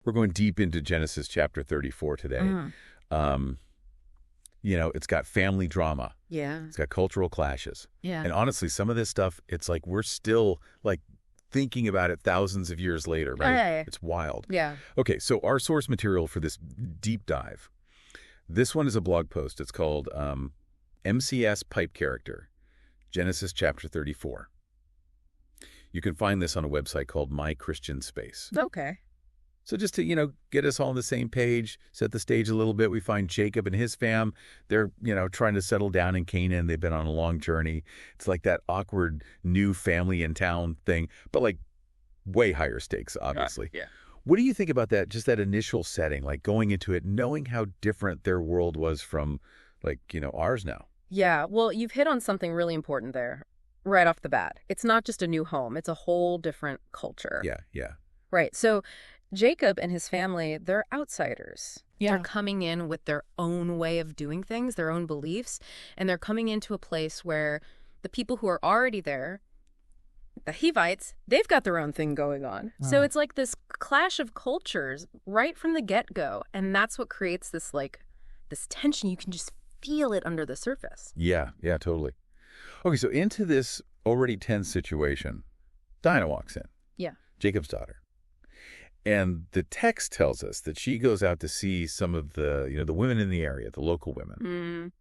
We're going deep into Genesis chapter 34 today. Mm. Um, it's got family drama. Yeah. It's got cultural clashes. Yeah. And honestly, some of this stuff, it's like we're still like thinking about it thousands of years later, right? Yeah. It's wild. Yeah. Okay, so our source material for this deep dive, this one is a blog post. It's called MCS Pipe Character, Genesis chapter 34. You can find this on a website called My Christian Space. Okay. So just to, get us all on the same page, set the stage a little bit, we find Jacob and his fam. They're, trying to settle down in Canaan. They've been on a long journey. It's like that awkward new family in town thing, but like way higher stakes, obviously. Yeah. What do you think about that, just that initial setting, like going into it, knowing how different their world was from ours now? Yeah. Well, you've hit on something really important there right off the bat. It's not just a new home. It's a whole different culture. Yeah. Right. So Jacob and his family, they're outsiders. Yeah. They're coming in with their own way of doing things, their own beliefs, and they're coming into a place where the people who are already there, the Hivites, they've got their own thing going on. So Wow. it's like this clash of cultures right from the get-go, and that's what creates this this tension. You can just feel it under the surface. Yeah, totally. Okay, so into this already tense situation, Dinah walks in. Yeah. Jacob's daughter. And the text tells us that she goes out to see some of the women in the area, the local women. Mm,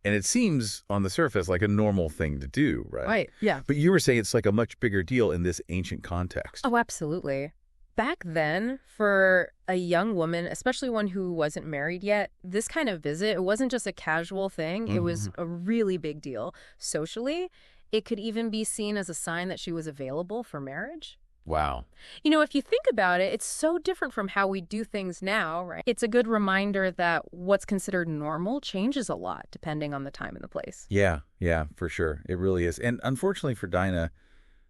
And it seems on the surface like a normal thing to do, right? right. Yeah. But you were saying it's like a much bigger deal in this ancient context. Oh, absolutely. Back then, for a young woman, especially one who wasn't married yet, this kind of visit, it wasn't just a casual thing. It was a really big deal. Socially, it could even be seen as a sign that she was available for marriage. Wow. If you think about it, it's so different from how we do things now, right? It's a good reminder that what's considered normal changes a lot depending on the time and the place. Yeah, for sure. It really is. And unfortunately for Dinah,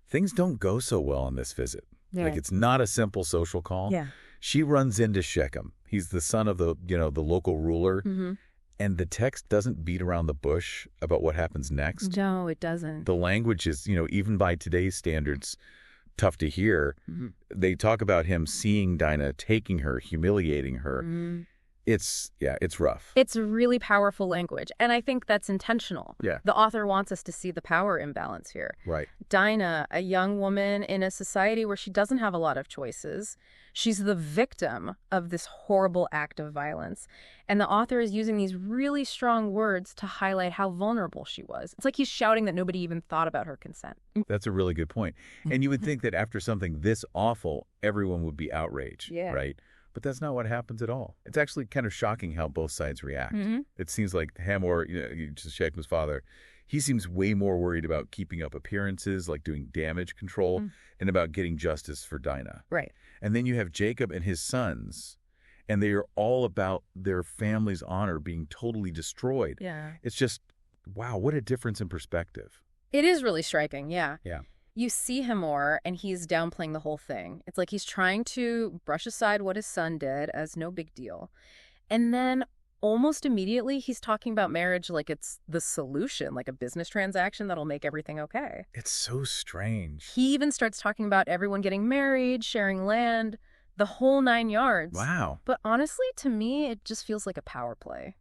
things don't go so well on this visit. Yeah. Like it's not a simple social call. Yeah. She runs into Shechem. He's the son of the local ruler. Mm-hmm. And the text doesn't beat around the bush about what happens next. No, it doesn't. The language is, even by today's standards, tough to hear. Mm-hmm. They talk about him seeing Dinah, taking her, humiliating her. Mm-hmm. It's rough. It's really powerful language, and I think that's intentional. Yeah. The author wants us to see the power imbalance here. Right. Dinah, a young woman in a society where she doesn't have a lot of choices, she's the victim of this horrible act of violence. And the author is using these really strong words to highlight how vulnerable she was. It's like he's shouting that nobody even thought about her consent. That's a really good point. And you would think that after something this awful, everyone would be outraged, Yeah. right? But that's not what happens at all. It's actually kind of shocking how both sides react. Mm-hmm. It seems like Hamor, just Shechem's father, he seems way more worried about keeping up appearances, like doing damage control, and about getting justice for Dinah. Right. And then you have Jacob and his sons, and they are all about their family's honor being totally destroyed. Yeah. It's just, wow, what a difference in perspective. It is really striking, yeah. Yeah. You see him more, and he's downplaying the whole thing. It's like he's trying to brush aside what his son did as no big deal. And then almost immediately, he's talking about marriage like it's the solution, like a business transaction that'll make everything okay. It's so strange. He even starts talking about everyone getting married, sharing land, the whole 9 yards. Wow. But honestly, to me, it just feels like a power play.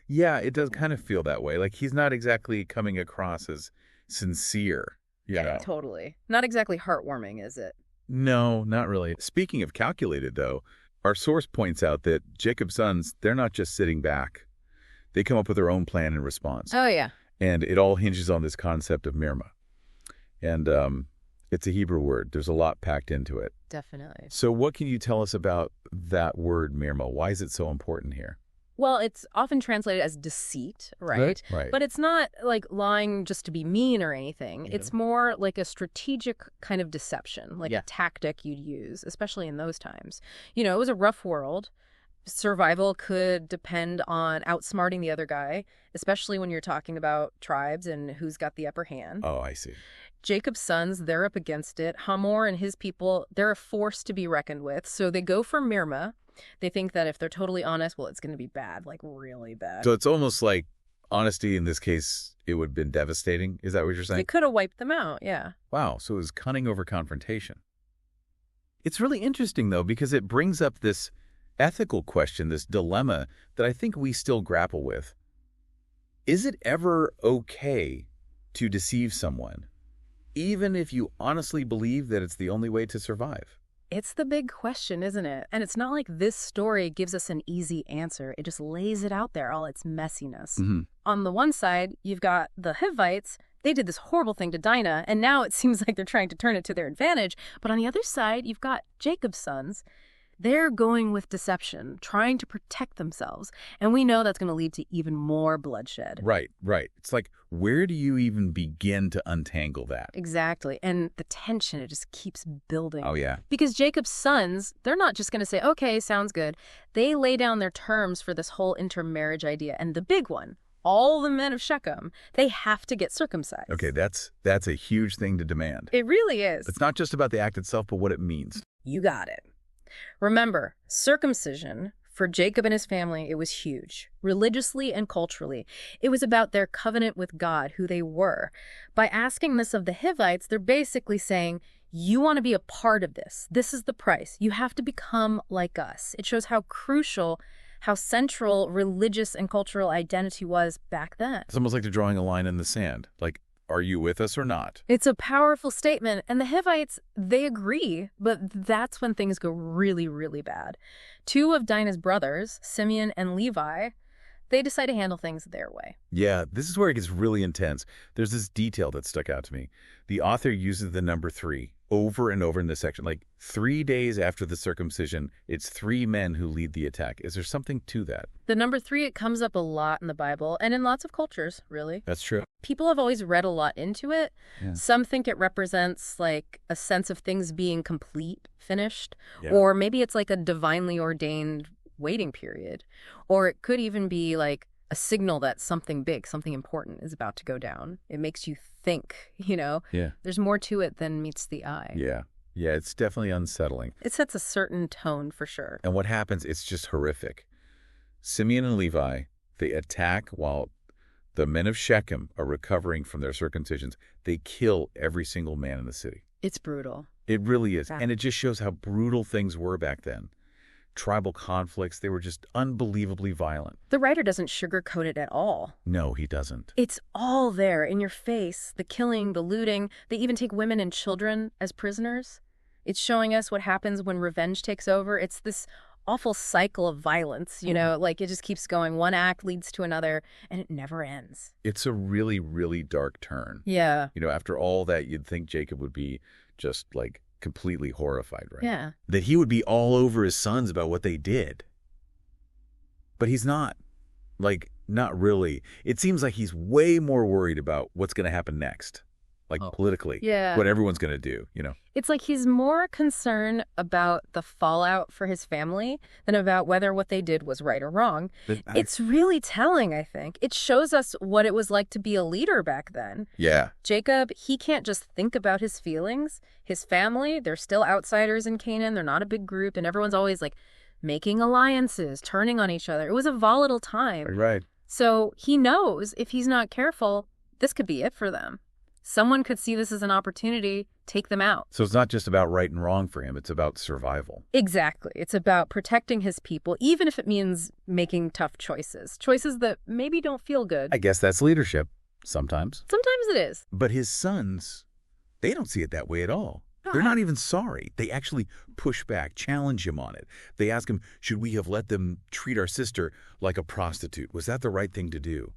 Yeah, it does kind of feel that way. Like he's not exactly coming across as sincere. Yeah, totally. Not exactly heartwarming, is it? No, not really. Speaking of calculated, though, our source points out that Jacob's sons, they're not just sitting back. They come up with their own plan and response. Oh, yeah. And it all hinges on this concept of mirma. And it's a Hebrew word. There's a lot packed into it. Definitely. So what can you tell us about that word mirma? Why is it so important here? Well, it's often translated as deceit, right? Right. But it's not like lying just to be mean or anything. It's more like a strategic kind of deception, like a tactic you'd use, especially in those times. It was a rough world. Survival could depend on outsmarting the other guy, especially when you're talking about tribes and who's got the upper hand. Oh, I see. Jacob's sons, they're up against it. Hamor and his people, they're a force to be reckoned with. So they go for Mirma. They think that if they're totally honest, well, it's going to be bad, like really bad. So it's almost like honesty in this case, it would have been devastating. Is that what you're saying? They could have wiped them out, yeah. Wow. So it was cunning over confrontation. It's really interesting, though, because it brings up this ethical question, this dilemma that I think we still grapple with. Is it ever okay to deceive someone, even if you honestly believe that it's the only way to survive? It's the big question, isn't it? And it's not like this story gives us an easy answer. It just lays it out there, all its messiness. Mm-hmm. On the one side, you've got the Hivites. They did this horrible thing to Dinah, and now it seems like they're trying to turn it to their advantage. But on the other side, you've got Jacob's sons. They're going with deception, trying to protect themselves. And we know that's going to lead to even more bloodshed. Right, right. It's like, where do you even begin to untangle that? Exactly. And the tension, it just keeps building. Oh, yeah. Because Jacob's sons, they're not just going to say, okay, sounds good. They lay down their terms for this whole intermarriage idea. And the big one, all the men of Shechem, they have to get circumcised. Okay, that's a huge thing to demand. It really is. It's not just about the act itself, but what it means. You got it. Remember, circumcision, for Jacob and his family, it was huge. Religiously and culturally. It was about their covenant with God, who they were. By asking this of the Hivites, they're basically saying, you want to be a part of this. This is the price. You have to become like us. It shows how crucial, how central religious and cultural identity was back then. It's almost like they're drawing a line in the sand. Like, are you with us or not? It's a powerful statement, and the Hivites, they agree, but that's when things go really, really bad. Two of Dinah's brothers, Simeon and Levi, they decide to handle things their way. Yeah, this is where it gets really intense. There's this detail that stuck out to me. The author uses the number 3 over and over in this section. Like 3 days after the circumcision, it's 3 men who lead the attack. Is there something to that? The number 3, it comes up a lot in the Bible and in lots of cultures, really. That's true. People have always read a lot into it. Yeah. Some think it represents like a sense of things being complete, finished, Yeah. or maybe it's like a divinely ordained waiting period. Or it could even be like a signal that something big, something important is about to go down. It makes you think, Yeah. There's more to it than meets the eye. Yeah. Yeah, it's definitely unsettling. It sets a certain tone for sure. And what happens, it's just horrific. Simeon and Levi, they attack while the men of Shechem are recovering from their circumcisions. They kill every single man in the city. It's brutal. It really is. Yeah. And it just shows how brutal things were back then. Tribal conflicts, they were just unbelievably violent. The writer doesn't sugarcoat it at all. No, he doesn't. It's all there in your face. The killing, the looting. They even take women and children as prisoners. It's showing us what happens when revenge takes over. It's this awful cycle of violence, like it just keeps going. One act leads to another, and it never ends. It's a really, really dark turn. Yeah. After all that, you'd think Jacob would be just like completely horrified, right? Yeah. That he would be all over his sons about what they did. But he's not. Like, not really. It seems like he's way more worried about what's going to happen next. Like, politically. Yeah. What everyone's going to do, It's like he's more concerned about the fallout for his family than about whether what they did was right or wrong. It's really telling, I think. It shows us what it was like to be a leader back then. Yeah. Jacob, he can't just think about his feelings. His family, they're still outsiders in Canaan. They're not a big group, and everyone's always like making alliances, turning on each other. It was a volatile time. Right. So he knows if he's not careful, this could be it for them. Someone could see this as an opportunity, take them out. So it's not just about right and wrong for him. It's about survival. Exactly. It's about protecting his people, even if it means making tough choices. Choices that maybe don't feel good. I guess that's leadership. Sometimes. Sometimes it is. But his sons, they don't see it that way at all. They're not even sorry. They actually push back, challenge him on it. They ask him, should we have let them treat our sister like a prostitute? Was that the right thing to do?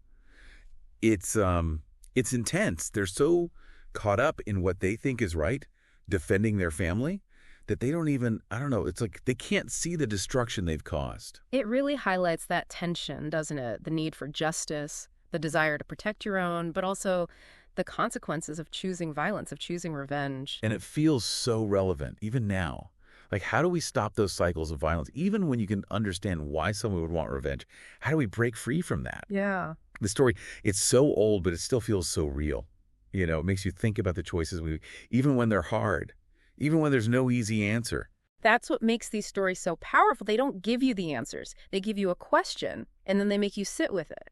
It's intense. They're so caught up in what they think is right, defending their family, that they don't even, it's like they can't see the destruction they've caused. It really highlights that tension, doesn't it? The need for justice, the desire to protect your own, but also the consequences of choosing violence, of choosing revenge. And it feels so relevant, even now. Like, how do we stop those cycles of violence? Even when you can understand why someone would want revenge, how do we break free from that? Yeah. The story, it's so old, but it still feels so real. It makes you think about the choices even when they're hard, even when there's no easy answer. That's what makes these stories so powerful. They don't give you the answers. They give you a question, and then they make you sit with it.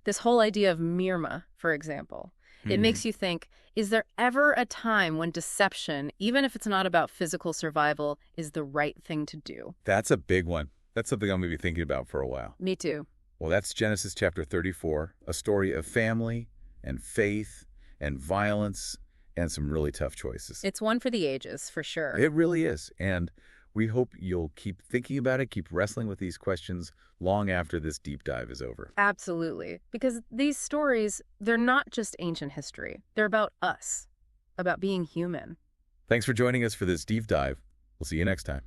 This whole idea of Mirma, for example. It makes you think, is there ever a time when deception, even if it's not about physical survival, is the right thing to do? That's a big one. That's something I'm going to be thinking about for a while. Me too. Well, that's Genesis chapter 34, a story of family and faith and violence and some really tough choices. It's one for the ages, for sure. It really is. And we hope you'll keep thinking about it, keep wrestling with these questions long after this deep dive is over. Absolutely. Because these stories, they're not just ancient history. They're about us, about being human. Thanks for joining us for this deep dive. We'll see you next time.